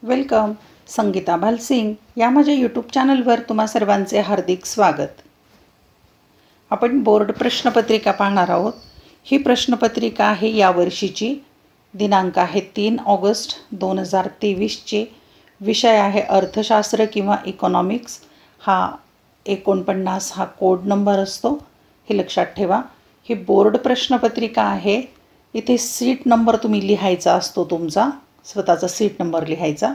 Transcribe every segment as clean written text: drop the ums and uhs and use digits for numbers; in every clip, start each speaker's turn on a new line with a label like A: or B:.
A: Welcome. Sangeeta Bhalsingh या माझ्या YouTube चॅनलवर तुम्हा सर्वांचे हार्दिक स्वागत. आपण बोर्ड प्रश्नपत्रिका पाहणार आहोत. ही प्रश्नपत्रिका आहे यावर्षीची. दिनांक आहे 3 ऑगस्ट 2023ची. विषय आहे अर्थशास्त्र किंवा इकॉनॉमिक्स. हा 49 हा कोड नंबर असतो, हे लक्षात ठेवा. ही बोर्ड प्रश्नपत्रिका आहे. इथे सीट नंबर तुम्ही लिहायचा असतो, तुमचा स्वतःचा सीट नंबर लिहायचा.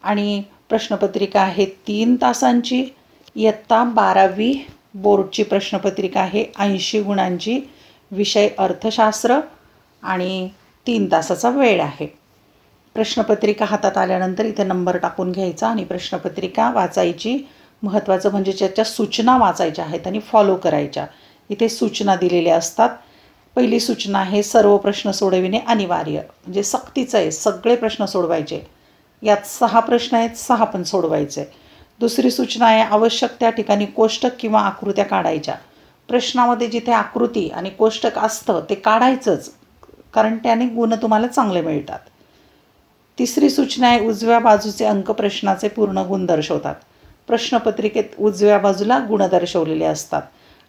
A: आणि प्रश्नपत्रिका आहे 3 तासांची. इयत्ता 12वी बोर्डची प्रश्नपत्रिका आहे, 80 गुणांची. विषय अर्थशास्त्र आणि 3 तासाचा वेळ आहे. प्रश्नपत्रिका हातात आल्यानंतर इथे नंबर टाकून घ्यायचा आणि प्रश्नपत्रिका वाचायची. महत्त्वाचं म्हणजे त्याच्या सूचना वाचायच्या आहेत आणि फॉलो करायच्या. इथे सूचना दिलेल्या असतात. पहिली सूचना आहे सर्व प्रश्न सोडविणे अनिवार्य, म्हणजे सक्तीचं आहे, सगळे प्रश्न सोडवायचे. यात 6 प्रश्न आहेत, 6 पण सोडवायचे. दुसरी सूचना आहे आवश्यक त्या ठिकाणी कोष्टक किंवा आकृत्या काढायच्या. प्रश्नामध्ये जिथे आकृती आणि कोष्टक असतं ते काढायचंच, कारण त्याने गुण तुम्हाला चांगले मिळतात. तिसरी सूचना आहे उजव्या बाजूचे अंक प्रश्नाचे पूर्ण गुण दर्शवतात. प्रश्नपत्रिकेत उजव्या बाजूला गुण दर्शवलेले असतात.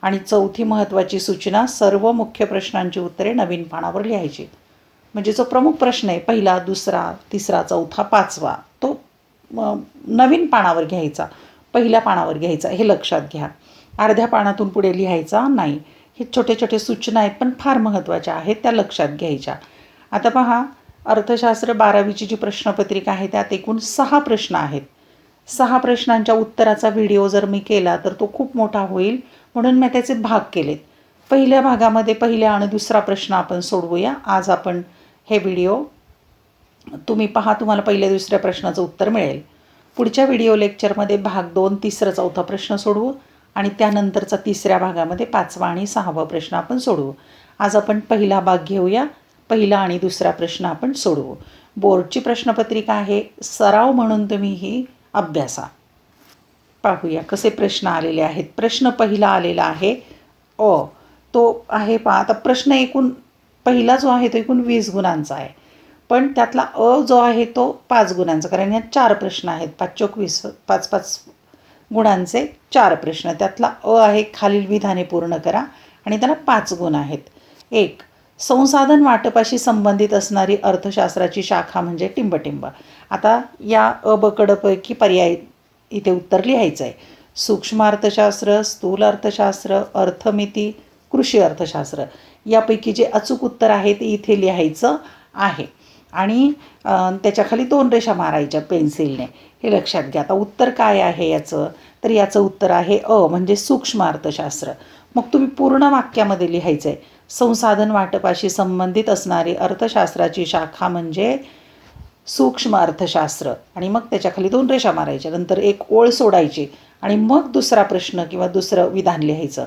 A: आणि चौथी महत्त्वाची सूचना सर्व मुख्य प्रश्नांची उत्तरे नवीन पानावर लिहायची. म्हणजे जो प्रमुख प्रश्न आहे पहिला, दुसरा, तिसरा, चौथा, पाचवा, तो नवीन पानावर घ्यायचा, पहिल्या पानावर घ्यायचा, हे लक्षात घ्या. अर्ध्या पानातून पुढे लिहायचा नाही. हे छोटे छोटे सूचना आहेत, पण फार महत्त्वाच्या आहेत, त्या लक्षात घ्यायच्या. आता पहा, अर्थशास्त्र 12वीची जी प्रश्नपत्रिका आहे त्यात एकूण 6 प्रश्न आहेत. 6 प्रश्नांच्या उत्तराचा व्हिडिओ जर मी केला तर तो खूप मोठा होईल, म्हणून मी त्याचे भाग केलेत. पहिल्या भागामध्ये पहिला आणि दुसरा प्रश्न आपण सोडवूया. आज आपण हे व्हिडिओ तुम्ही पहा, तुम्हाला पहिल्या दुसऱ्या प्रश्नाचं उत्तर मिळेल. पुढच्या व्हिडिओ लेक्चरमध्ये भाग 2 तिसरा चौथा प्रश्न सोडवू आणि त्यानंतरचा तिसऱ्या भागामध्ये 5वा आणि 6वा प्रश्न आपण सोडवू. आज आपण पहिला भाग घेऊया. पहिला आणि दुसरा प्रश्न आपण सोडवू. बोर्डची प्रश्नपत्रिका आहे, सराव म्हणून तुम्ही ही अभ्यासा. पाहूया कसे प्रश्न आलेले आहेत. प्रश्न पहिला आलेला आहे तो आहे पहा. आता प्रश्न एकूण पहिला जो आहे तो एकूण 20 गुणांचा आहे, पण त्यातला जो आहे तो 5 गुणांचा, कारण यात 4 प्रश्न आहेत. 5 चोक 20, 5 गुणांचे 4 प्रश्न. त्यातला आहे खालील विधाने पूर्ण करा आणि त्याला 5 गुण आहेत. 1. संसाधन वाटपाशी संबंधित असणारी अर्थशास्त्राची शाखा म्हणजे टिंबटिंब. आता या बकडपैकी पर्याय इथे उत्तर लिहायचं आहे. सूक्ष्म अर्थशास्त्र, स्थूल अर्थशास्त्र, अर्थमिती, कृषी अर्थशास्त्र, यापैकी जे अचूक उत्तर आहे ते इथे लिहायचं आहे आणि त्याच्याखाली 2 रेषा मारायच्या पेन्सिलने, हे लक्षात घ्या. आता उत्तर काय आहे याचं, तर याचं उत्तर आहे म्हणजे सूक्ष्म अर्थशास्त्र. मग तुम्ही पूर्ण वाक्यामध्ये लिहायचं आहे संसाधन वाटपाशी संबंधित असणारी अर्थशास्त्राची शाखा म्हणजे सूक्ष्म अर्थशास्त्र, आणि मग त्याच्याखाली 2 रेषा मारायच्या, नंतर एक ओळ सोडायची आणि मग दुसरा प्रश्न किंवा दुसरं विधान लिहायचं.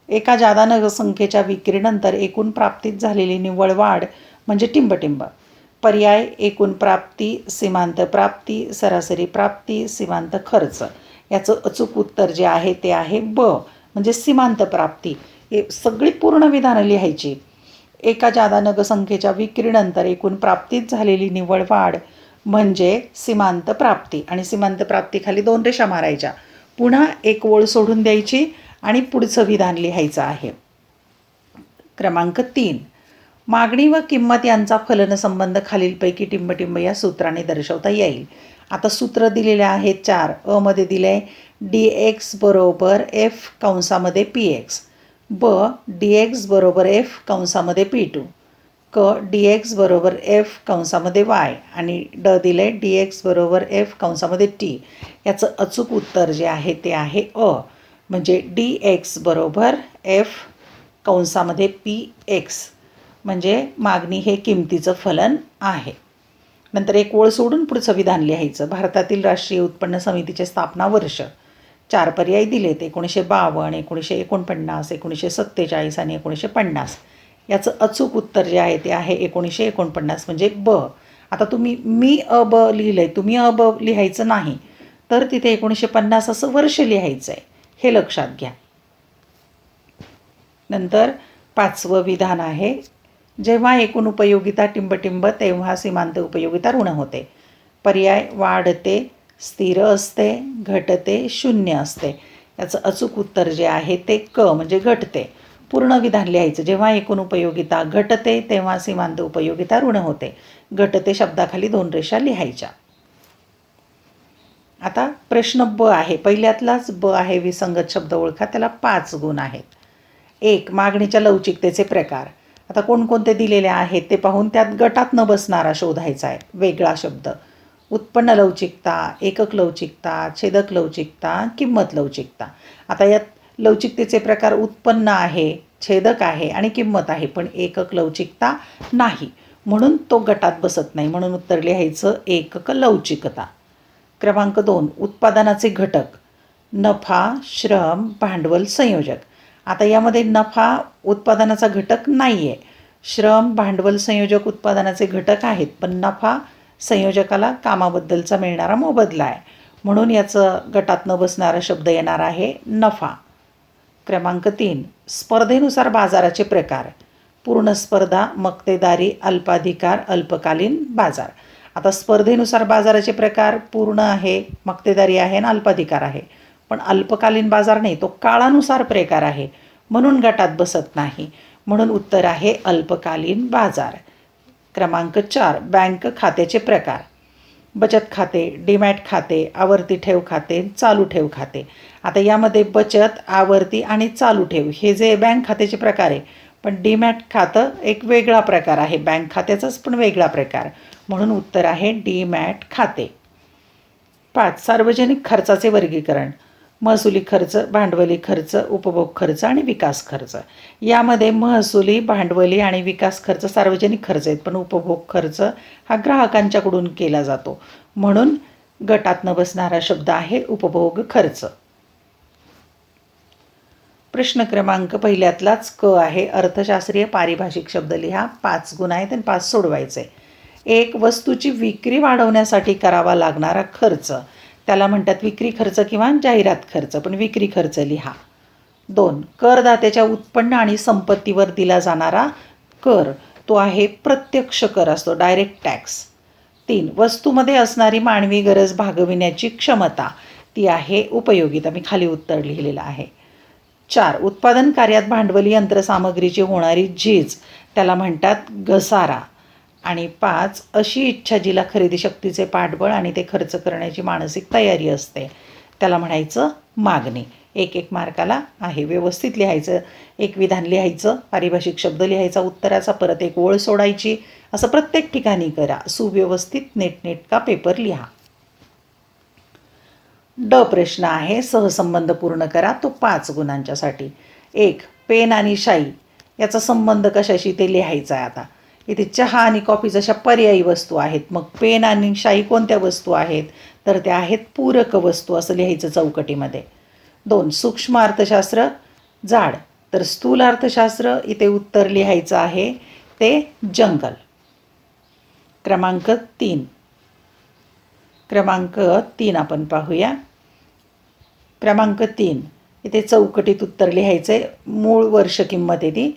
A: एका जादा संख्येच्या विक्रीनंतर एकूण प्राप्तीत झालेली निव्वळ वाढ म्हणजे टिंबटिंब. पर्याय एकूण प्राप्ती, सीमांत प्राप्ती, सरासरी प्राप्ती, सीमांत खर्च. याचं अचूक उत्तर जे आहे ते आहे म्हणजे सीमांत प्राप्ती. हे सगळी पूर्ण विधानं लिहायची. एका जादा संख्येच्या विक्रीनंतर एकूण प्राप्तीत झालेली निव्वळ वाढ म्हणजे सीमांत प्राप्ती, आणि सीमांत प्राप्तीखाली 2 रेषा मारायच्या. पुन्हा एक ओळ सोडून द्यायची आणि पुढचं विधान लिहायचं आहे. क्रमांक 3. मागणी व किंमत यांचा फलनसंबंध खालीलपैकी टिंबटिंब या सूत्राने दर्शवता येईल. आता सूत्र दिलेले आहेत 4. मध्ये दिले आहे dx बरोबर f कंसामध्ये px, dx बरोबर f कंसामध्ये p2, dx बरोबर f कंसामध्ये y, आणि दिले dx बरोबर f कंसामध्ये t. याचं अचूक उत्तर जे आहे ते आहे म्हणजे dx बरोबर f कंसामध्ये px, म्हणजे मागणी हे किमतीचं फलन आहे. नंतर एक ओळ सोडून पुढचं विधान लिहायचं. भारतातील राष्ट्रीय उत्पन्न समितीचे स्थापना वर्ष. 4 पर्याय दिलेत: 1952, 1949, 1947 आणि 1950. याचं अचूक उत्तर जे आहे ते आहे 1949, म्हणजे आता तुम्ही मी लिहिलं आहे, तुम्ही लिहायचं नाही, तर तिथे 1950 असं वर्ष लिहायचं आहे, हे लक्षात घ्या. नंतर 5वं विधान आहे, जेव्हा एकूण उपयोगिता टिंबटिंब तेव्हा सीमांत उपयोगिता ऋण होते. पर्याय वाढते, स्थिर असते, घटते, शून्य असते. याचं अचूक उत्तर जे आहे ते क म्हणजे घटते. पूर्ण विधान लिहायचं. जेव्हा एकूण उपयोगिता घटते तेव्हा सीमांत उपयोगिता ऋण होते. घटते शब्दाखाली 2 रेषा लिहायच्या. आता प्रश्न ब आहे. पहिल्यातलाच ब आहे विसंगत शब्द ओळखा. त्याला 5 गुण आहेत. 1. मागणीच्या लवचिकतेचे प्रकार. आता कोणकोणते दिलेले आहेत ते पाहून त्यात गटात न बसणारा शोधायचा आहे. वेगळा शब्द. उत्पन्न लवचिकता, एकक लवचिकता, छेदक लवचिकता, किंमत लवचिकता. आता यात लवचिकतेचे प्रकार उत्पन्न आहे, छेदक आहे आणि किंमत आहे, पण एकक लवचिकता नाही, म्हणून तो गटात बसत नाही. म्हणून उत्तर लिहायचं एकक लवचिकता. क्रमांक 2. उत्पादनाचे घटक. नफा, श्रम, भांडवल, संयोजक. आता यामध्ये नफा उत्पादनाचा घटक नाही आहे. श्रम, भांडवल, संयोजक उत्पादनाचे घटक आहेत, पण नफा संयोजकाला कामाबद्दलचा मिळणारा मोबदला आहे. म्हणून याचं गटात न बसणारा शब्द येणार आहे नफा. क्रमांक 3. स्पर्धेनुसार बाजाराचे प्रकार. पूर्ण स्पर्धा, मक्तेदारी, अल्पाधिकार, अल्पकालीन बाजार. आता स्पर्धेनुसार बाजाराचे प्रकार पूर्ण आहे, मक्तेदारी आहे आणि अल्पाधिकार आहे, पण अल्पकालीन बाजार नाही, तो काळानुसार प्रकार आहे, म्हणून गटात बसत नाही. म्हणून उत्तर आहे अल्पकालीन बाजार. क्रमांक 4. बँक खात्याचे प्रकार. बचत खाते, डीमॅट खाते, आवर्ती ठेव खाते, चालू ठेव खाते. आता यामध्ये बचत, आवर्ती आणि चालू ठेव हे जे बँक खात्याचे प्रकार आहे, पण डीमॅट खातं एक वेगळा प्रकार आहे, बँक खात्याचाच पण वेगळा प्रकार, म्हणून उत्तर आहे डीमॅट खाते. 5. सार्वजनिक खर्चाचे वर्गीकरण. महसुली खर्च, भांडवली खर्च, उपभोग खर्च आणि विकास खर्च. यामध्ये महसुली, भांडवली आणि विकास खर्च सार्वजनिक खर्च आहेत, पण उपभोग खर्च हा ग्राहकांच्याकडून केला जातो, म्हणून गटात न बसणारा शब्द आहे उपभोग खर्च. प्रश्न क्रमांक पहिल्यातलाच क आहे. अर्थशास्त्रीय पारिभाषिक शब्द लिहा. 5 गुण आहेत आणि 5 सोडवायचे. 1. वस्तूची विक्री वाढवण्यासाठी करावा लागणारा खर्च, त्याला म्हणतात विक्री खर्च किंवा जाहिरात खर्च, पण विक्री खर्च लिहा. 2. करदात्याच्या उत्पन्न आणि संपत्तीवर दिला जाणारा कर, तो आहे प्रत्यक्ष कर असतो, डायरेक्ट टॅक्स. 3. वस्तूमध्ये असणारी मानवी गरज भागविण्याची क्षमता, ती आहे उपयोगिता. मी खाली उत्तर लिहिलेलं आहे. 4. उत्पादन कार्यात भांडवली यंत्रसामग्रीची होणारी झीज, त्याला म्हणतात घसारा. आणि 5. अशी इच्छा जिला खरेदी शक्तीचे पाठबळ आणि ते खर्च करण्याची मानसिक तयारी असते, त्याला म्हणायचं मागणी. 1 मार्काला आहे. व्यवस्थित लिहायचं. एक विधान लिहायचं, पारिभाषिक शब्द लिहायचा उत्तराचा, परत एक ओळ सोडायची. असं प्रत्येक ठिकाणी करा. सुव्यवस्थित नीटनेटका पेपर लिहा. ड प्रश्न आहे. सहसंबंध पूर्ण करा. तो 5 गुणांच्यासाठी. 1. पेन आणि शाई याचा संबंध कशाशी ते लिहायचा आहे. आता इथे चहा आणि कॉफी जशा पर्यायी वस्तू आहेत, मग पेन आणि शाई कोणत्या वस्तू आहेत, तर त्या आहेत पूरक वस्तू, असं लिहायचं चौकटीमध्ये. 2. सूक्ष्म अर्थशास्त्र झाड, तर स्थूल अर्थशास्त्र इथे उत्तर लिहायचं आहे ते जंगल. क्रमांक 3 आपण पाहूया. क्रमांक 3 इथे चौकटीत उत्तर लिहायचं आहे. मूळ वर्ष किंमत आहे ती,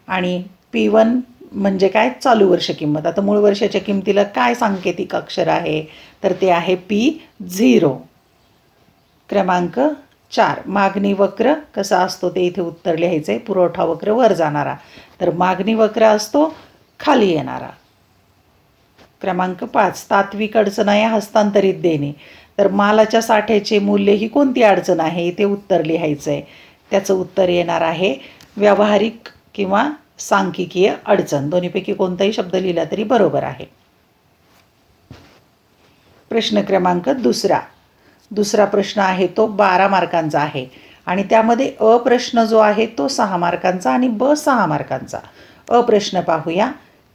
A: आणि P1 म्हणजे काय, चालू वर्ष किंमत. आता मूळ वर्षाच्या किंमतीला काय सांकेतिक अक्षर आहे, तर ते आहे P0. क्रमांक 4 मागणी वक्र कसा असतो ते इथे उत्तर लिहायचं आहे. पुरवठा वक्र वर जाणारा, तर मागणी वक्र असतो खाली येणारा. क्रमांक 5 तात्विक अडचण आहे हस्तांतरित देणे, तर मालाच्या साठ्याचे मूल्य ही कोणती अडचण आहे इथे उत्तर लिहायचं आहे. त्याचं उत्तर येणार आहे व्यावहारिक किंवा सांख्यिकीय अडचण. दोन्हीपैकी कोणताही शब्द लिहिला तरी बरोबर आहे. प्रश्न क्रमांक दुसरा प्रश्न आहे तो 12 मार्कांचा आहे, आणि त्यामध्ये अ प्रश्न जो आहे तो 6 मार्कांचा आणि ब 6 मार्कांचा. अ प्रश्न पाहूया.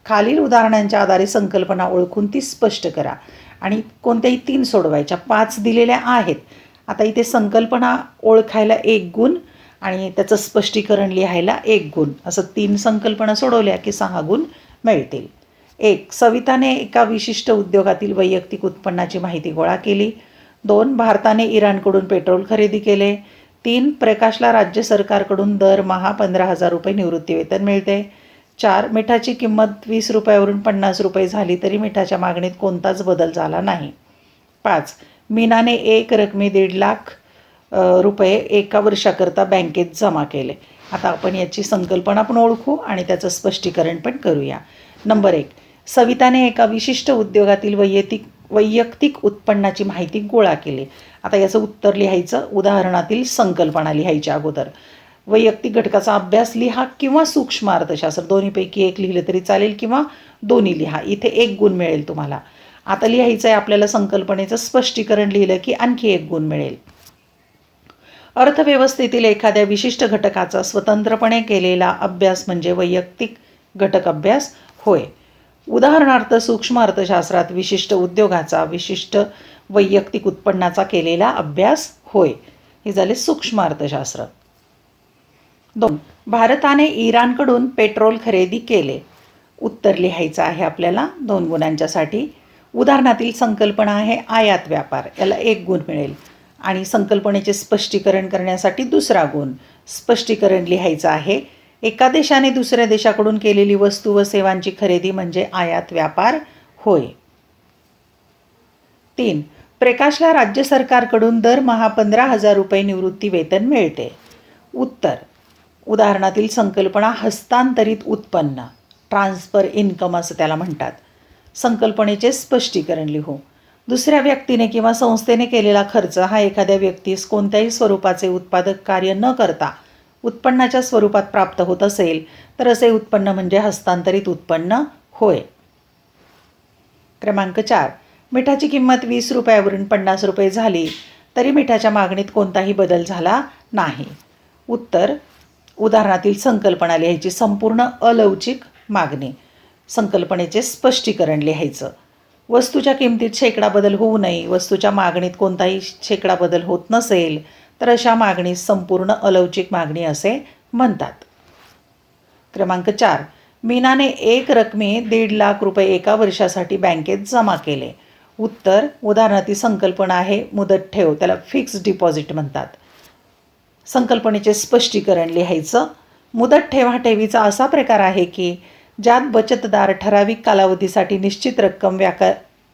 A: खालील उदाहरणांच्या आधारे संकल्पना ओळखून ती स्पष्ट करा, आणि कोणत्याही 3 सोडवायच्या. 5 दिलेल्या आहेत. आता इथे संकल्पना ओळखायला 1 गुण आणि त्याचं स्पष्टीकरण लिहायला 1 गुण, असं 3 संकल्पना सोडवल्या की 6 गुण मिळतील. 1. सविताने एका विशिष्ट उद्योगातील वैयक्तिक उत्पन्नाची माहिती गोळा केली. 2. भारताने इराणकडून पेट्रोल खरेदी केले. 3. प्रकाशला राज्य सरकारकडून दरमहा 15,000 रुपये निवृत्तीवेतन मिळते. 4. मिठाची किंमत 20 रुपयावरून 50 रुपये झाली तरी मिठाच्या मागणीत कोणताच बदल झाला नाही. 5. मीनाने एक रकमी 1.5 लाख रुपये एका वर्षाकरता बँकेत जमा केले. आता आपण याची संकल्पना पण ओळखू आणि त्याचं स्पष्टीकरण पण करूया. नंबर 1. सविताने एका विशिष्ट उद्योगातील वैयक्तिक उत्पन्नाची माहिती गोळा केली. आता याचं उत्तर लिहायचं, उदाहरणातील संकल्पना लिहायच्या अगोदर. वैयक्तिक घटकाचा अभ्यास लिहा किंवा सूक्ष्म अर्थशास्त्र, दोन्हीपैकी एक लिहिलं तरी चालेल किंवा दोन्ही लिहा. इथे 1 गुण मिळेल तुम्हाला. आता लिहायचं आहे आपल्याला संकल्पनेचं स्पष्टीकरण लिहिलं की आणखी 1 गुण मिळेल. अर्थव्यवस्थेतील एखाद्या विशिष्ट घटकाचा स्वतंत्रपणे केलेला अभ्यास म्हणजे वैयक्तिक घटक अभ्यास होय. उदाहरणार्थ सूक्ष्म अर्थशास्त्रात विशिष्ट उद्योगाचा विशिष्ट वैयक्तिक उत्पन्नाचा केलेला अभ्यास होय. हे झाले सूक्ष्म अर्थशास्त्र. 2. भारताने इराणकडून पेट्रोल खरेदी केले. उत्तर लिहायचं आहे आपल्याला 2 गुणांच्यासाठी. उदाहरणातील संकल्पना आहे आयात व्यापार, याला 1 गुण मिळेल. आणि संकल्पनेचे स्पष्टीकरण करण्यासाठी 2रा गुण. स्पष्टीकरण लिहायचं आहे, एका देशाने दुसऱ्या देशाकडून केलेली वस्तू व सेवांची खरेदी म्हणजे आयात व्यापार होय. 3. प्रकाशला राज्य सरकारकडून दरमहा 15,000 रुपये निवृत्ती वेतन मिळते. उत्तर, उदाहरणातील संकल्पना हस्तांतरित उत्पन्न, ट्रान्सफर इन्कम असं त्याला म्हणतात. संकल्पनेचे स्पष्टीकरण लिहू. दुसऱ्या व्यक्तीने किंवा संस्थेने केलेला खर्च हा एखाद्या व्यक्तीस कोणत्याही स्वरूपाचे उत्पादक कार्य न करता उत्पन्नाच्या स्वरूपात प्राप्त होत असेल तर असे उत्पन्न म्हणजे हस्तांतरित उत्पन्न होय. क्रमांक 4. मिठाची किंमत 20 रुपयावरून 50 रुपये झाली तरी मिठाच्या मागणीत कोणताही बदल झाला नाही. उत्तर, उदाहरणातील संकल्पना लिहायची, संपूर्ण अलवचिक मागणी. संकल्पनेचे स्पष्टीकरण लिहायचं. वस्तूच्या किमतीत शेकडा बदल होऊ नये, वस्तूच्या मागणीत कोणताही शेकडा बदल होत नसेल तर अशा मागणीस संपूर्ण अलवचिक मागणी असे म्हणतात. क्रमांक 4. मीनाने एक रकमी 1.5 लाख रुपये एका वर्षासाठी बँकेत जमा केले. उत्तर, उदाहरणातील संकल्पना आहे मुदत ठेव, त्याला फिक्स्ड डिपॉझिट म्हणतात. संकल्पनेचे स्पष्टीकरण लिहायचं. मुदत ठेव हा ठेवीचा असा प्रकार आहे की ज्यात बचतदार ठराविक कालावधीसाठी निश्चित रक्कम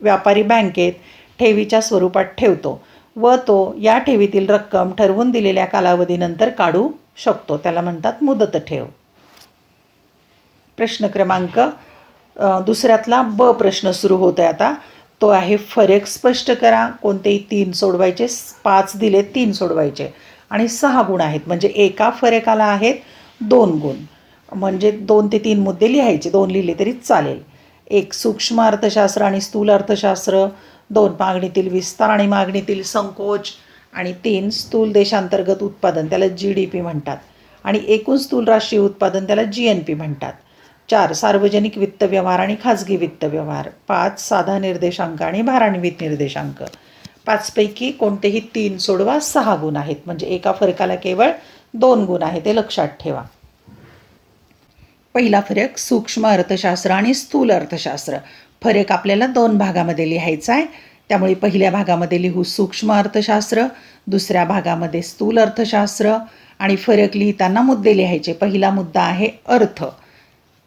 A: व्यापारी बँकेत ठेवीच्या स्वरूपात ठेवतो व तो या ठेवीतील रक्कम ठरवून दिलेल्या कालावधीनंतर काढू शकतो, त्याला म्हणतात मुदत ठेव. प्रश्न क्रमांक 2ऱ्यातला ब प्रश्न सुरू होत आहे आता. तो आहे फरक स्पष्ट करा. कोणतेही 3 सोडवायचे, 5 दिले 3 सोडवायचे आणि 6 गुण आहेत, म्हणजे एका फरकाला आहेत 2 गुण, म्हणजे 2 ते 3 मुद्दे लिहायचे, 2 लिहिले तरी चालेल. 1. सूक्ष्म अर्थशास्त्र आणि स्थूल अर्थशास्त्र. 2. मागणीतील विस्तार आणि मागणीतील संकोच. आणि 3. स्थूल देशांतर्गत उत्पादन, त्याला GDP म्हणतात, आणि एकूण स्थूल राष्ट्रीय उत्पादन त्याला GNP म्हणतात. 4. सार्वजनिक वित्त व्यवहार आणि खाजगी वित्त व्यवहार. 5. साधा निर्देशांक आणि भारान्वित निर्देशांक. 5 पैकी कोणतेही 3 सोडवा, 6 गुण आहेत, म्हणजे एका फरकाला केवळ 2 गुण आहेत, ते लक्षात ठेवा. पहिला फरक सूक्ष्म अर्थशास्त्र आणि स्थूल अर्थशास्त्र. फरक आपल्याला 2 भागामध्ये लिहायचा आहे, त्यामुळे पहिल्या भागामध्ये लिहू सूक्ष्म अर्थशास्त्र, दुसऱ्या भागामध्ये स्थूल अर्थशास्त्र. आणि फरक लिहिताना मुद्दे लिहायचे. पहिला मुद्दा आहे अर्थ.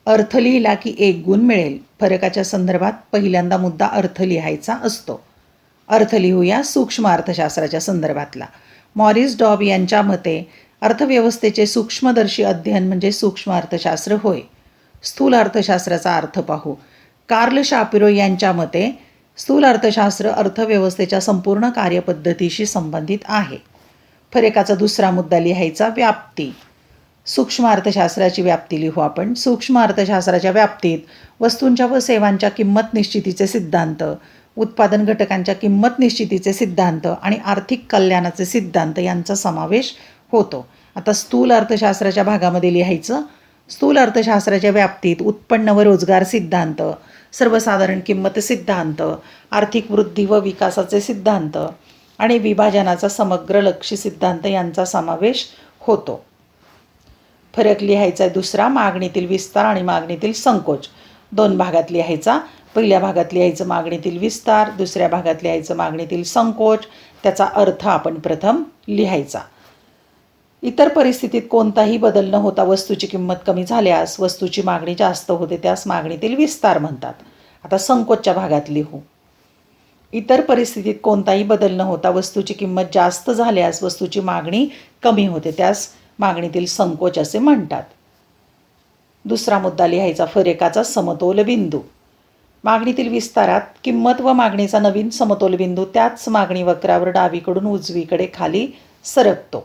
A: अर्थ लिहिला की 1 गुण मिळेल. फरकाच्या संदर्भात पहिल्यांदा मुद्दा अर्थ लिहायचा असतो. अर्थ लिहूया सूक्ष्म अर्थशास्त्राच्या संदर्भातला. मॉरिस डॉब यांच्या मते अर्थव्यवस्थेचे सूक्ष्मदर्शी अध्ययन म्हणजे सूक्ष्म अर्थशास्त्र होय. स्थूल अर्थशास्त्राचा अर्थ पाहू. कार्ल शापिरो यांच्या मते स्थूल अर्थशास्त्र अर्थव्यवस्थेच्या संपूर्ण कार्यपद्धतीशी संबंधित आहे. फरकाचा दुसरा मुद्दा लिहायचा व्याप्ती. सूक्ष्म अर्थशास्त्राची व्याप्ती लिहू आपण. सूक्ष्म अर्थशास्त्राच्या व्याप्तीत वस्तूंच्या व सेवांच्या किंमत निश्चितीचे सिद्धांत, उत्पादन घटकांच्या किंमत निश्चितीचे सिद्धांत आणि आर्थिक कल्याणाचे सिद्धांत यांचा समावेश होतो. आता स्थूल अर्थशास्त्राच्या भागामध्ये लिहायचं. स्थूल अर्थशास्त्राच्या व्याप्तीत उत्पन्न व रोजगार सिद्धांत, सर्वसाधारण किंमत सिद्धांत, आर्थिक वृद्धी व विकासाचे सिद्धांत आणि विभाजनाचा समग्र लक्ष्य सिद्धांत यांचा समावेश होतो. फरक लिहायचा आहे दुसरा, मागणीतील विस्तार आणि मागणीतील संकोच. 2 भागात लिहायचा. पहिल्या भागात लिहायचं मागणीतील विस्तार, दुसऱ्या भागात लिहायचं मागणीतील संकोच. त्याचा अर्थ आपण प्रथम लिहायचा. इतर परिस्थितीत कोणताही बदल न होता वस्तूची किंमत कमी झाल्यास वस्तूची मागणी जास्त होते, त्यास मागणीतील विस्तार म्हणतात. आता संकोचच्या भागात लिहू. इतर परिस्थितीत कोणताही बदल न होता वस्तूची किंमत जास्त झाल्यास वस्तूची मागणी कमी होते, त्यास मागणीतील संकोच असे म्हणतात. दुसरा मुद्दा लिहायचा, फरकाचा समतोल बिंदू. मागणीतील विस्तारात किंमत व मागणीचा नवीन समतोल बिंदू त्याच मागणी वक्रावर डावीकडून उजवीकडे खाली सरकतो.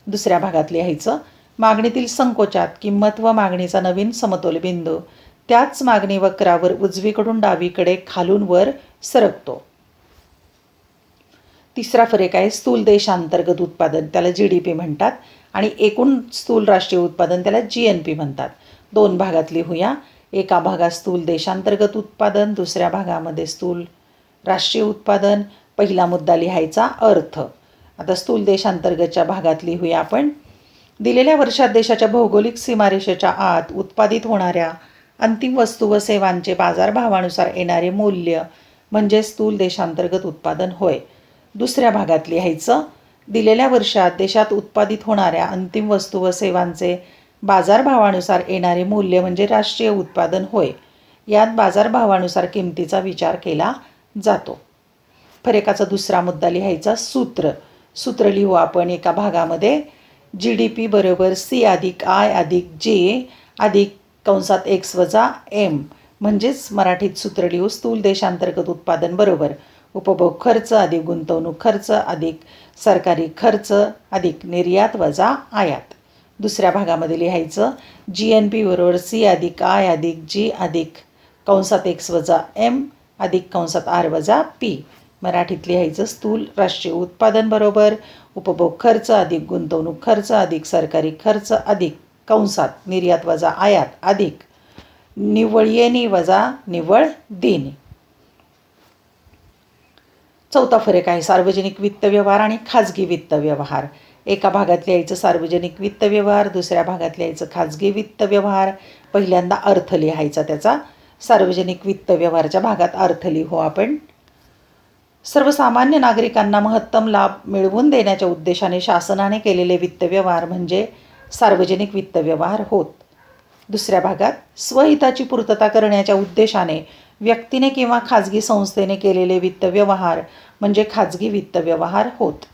A: दुसऱ्या भागात लिहायचं, मागणीतील संकोचात किंमत व मागणीचा नवीन समतोल बिंदू त्याच मागणी वक्रावर उजवीकडून डावीकडे खालून वर सरकतो. तिसरा फरक आहे स्थूल देशांतर्गत उत्पादन, त्याला GDP म्हणतात, आणि एकूण स्थूल राष्ट्रीय उत्पादन त्याला GNP म्हणतात. दोन भागात लिहूया. एका भागात स्थूल देशांतर्गत उत्पादन, दुसऱ्या भागामध्ये स्थूल राष्ट्रीय उत्पादन. पहिला मुद्दा लिहायचा अर्थ. आता स्थूल देशांतर्गतच्या भागात लिहूया आपण. दिलेल्या वर्षात देशाच्या भौगोलिक सीमारेषेच्या आत उत्पादित होणाऱ्या अंतिम वस्तू व सेवांचे बाजारभावानुसार येणारे मूल्य म्हणजे स्थूल देशांतर्गत उत्पादन होय. दुसऱ्या भागात लिहायचं, दिलेल्या वर्षात देशात उत्पादित होणाऱ्या अंतिम वस्तू व सेवांचे बाजारभावानुसार येणारे मूल्य म्हणजे राष्ट्रीय उत्पादन होय. यात बाजारभावानुसार किमतीचा विचार केला जातो. फरकाचा दुसरा मुद्दा लिहायचा सूत्र लिहू आपण. एका भागामध्ये GDP बरोबर C अधिक I अधिक J अधिक कंसात X वजा M, म्हणजेच मराठीत सूत्र लिहू. स्थूल देशांतर्गत उत्पादन बरोबर उपभोग खर्च अधिक गुंतवणूक खर्च अधिक सरकारी खर्च अधिक निर्यात वजा आयात. दुसऱ्या भागामध्ये लिहायचं, GNP बरोबर C अधिक I अधिक G अधिक कंसात X वजा M अधिक कंसात R वजा P. मराठीत लिहायचं, स्थूल राष्ट्रीय उत्पादन बरोबर उपभोग खर्च अधिक गुंतवणूक खर्च अधिक सरकारी खर्च अधिक कंसात निर्यात वजा आयात अधिक निव्वळ येणे वजा निव्वळ देणे. चौथा फरक आहे सार्वजनिक वित्त व्यवहार आणि खाजगी वित्त व्यवहार. एका भागात लिहायचं सार्वजनिक वित्त व्यवहार, दुसऱ्या भागात लिहायचं खाजगी वित्त व्यवहार. पहिल्यांदा अर्थ लिहायचा त्याचा. सार्वजनिक वित्त व्यवहाराच्या भागात अर्थ लिहू आपण. सर्वसामान्य नागरिकांना महत्तम लाभ मिळवून देण्याच्या उद्देशाने शासनाने केलेले वित्त व्यवहार म्हणजे सार्वजनिक वित्त व्यवहार होत. दुसऱ्या भागात स्वहिताची पूर्तता करण्याच्या उद्देशाने व्यक्तीने किंवा खाजगी संस्थेने केलेले वित्त व्यवहार म्हणजे खाजगी वित्त व्यवहार होत.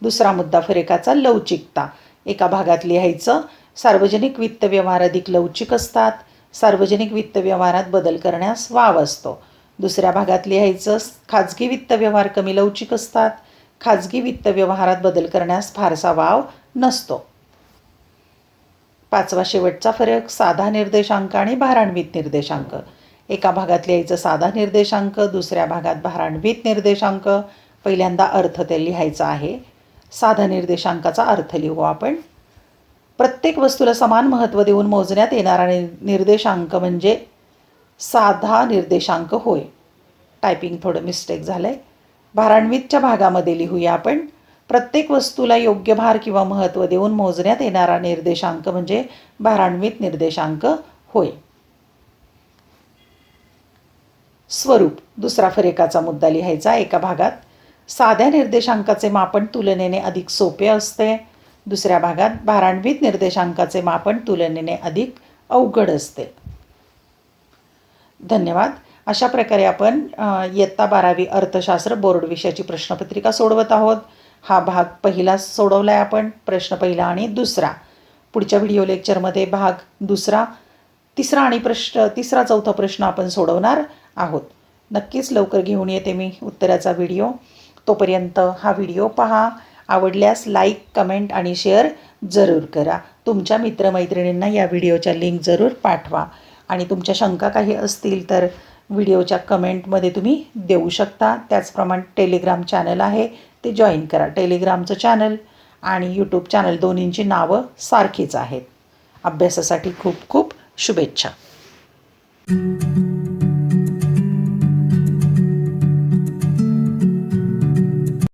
A: दुसरा मुद्दा फरकाचा लवचिकता. एका भागात लिहायचं, सार्वजनिक वित्त व्यवहार अधिक लवचिक असतात, सार्वजनिक वित्त व्यवहारात बदल करण्यास वाव असतो. दुसऱ्या भागात लिहायचं, खाजगी वित्त व्यवहार कमी लवचिक असतात, खाजगी वित्त व्यवहारात बदल करण्यास फारसा वाव नसतो. पाचवा शेवटचा फरक साधा निर्देशांक आणि भारान्वित निर्देशांक. एका भागात लिहायचं साधा निर्देशांक, दुसऱ्या भागात भारान्वित निर्देशांक. पहिल्यांदा अर्थ ते लिहायचा आहे. साधा निर्देशांकाचा अर्थ लिहू आपण. प्रत्येक वस्तूला समान महत्त्व देऊन मोजण्यात येणारा निर्देशांक म्हणजे साधा निर्देशांक होय. टायपिंग थोडं मिस्टेक झालं आहे. भारान्वितच्या भागामध्ये लिहूया आपण. प्रत्येक वस्तूला योग्य भार किंवा महत्त्व देऊन मोजण्यात येणारा निर्देशांक म्हणजे भारान्वित निर्देशांक होय. स्वरूप. दुसरा फरकाचा मुद्दा लिहायचा. एका भागात साध्या निर्देशांकाचे मापन तुलनेने अधिक सोपे असते, दुसऱ्या भागात भारान्वित निर्देशांकाचे मापन तुलनेने अधिक अवघड असते. धन्यवाद. अशा प्रकारे आपण इयत्ता 12वी अर्थशास्त्र बोर्ड विषयाची प्रश्नपत्रिका सोडवत आहोत. हा भाग पहिला सोडवला आहे आपण, प्रश्न पहिला आणि दुसरा. पुढच्या व्हिडिओ लेक्चरमध्ये भाग दुसरा, तिसरा आणि तिसरा चौथा प्रश्न आपण सोडवणार आहोत. नक्कीच लवकर घेऊन येते मी उत्तराचा व्हिडिओ. तोपर्यंत हा व्हिडिओ पहा. आवडल्यास लाईक, कमेंट आणि शेअर जरूर करा. तुमच्या मित्रमैत्रिणींना या व्हिडिओच्या लिंक जरूर पाठवा. आणि तुमच्या शंका काही असतील तर व्हिडिओच्या कमेंटमध्ये तुम्ही देऊ शकता. त्याचप्रमाणे टेलिग्राम चॅनल आहे, ते जॉईन करा. टेलिग्रामचं चॅनल आणि यूट्यूब चॅनल दोन्हींची नावं सारखीच आहेत. अभ्यासासाठी खूप खूप शुभेच्छा.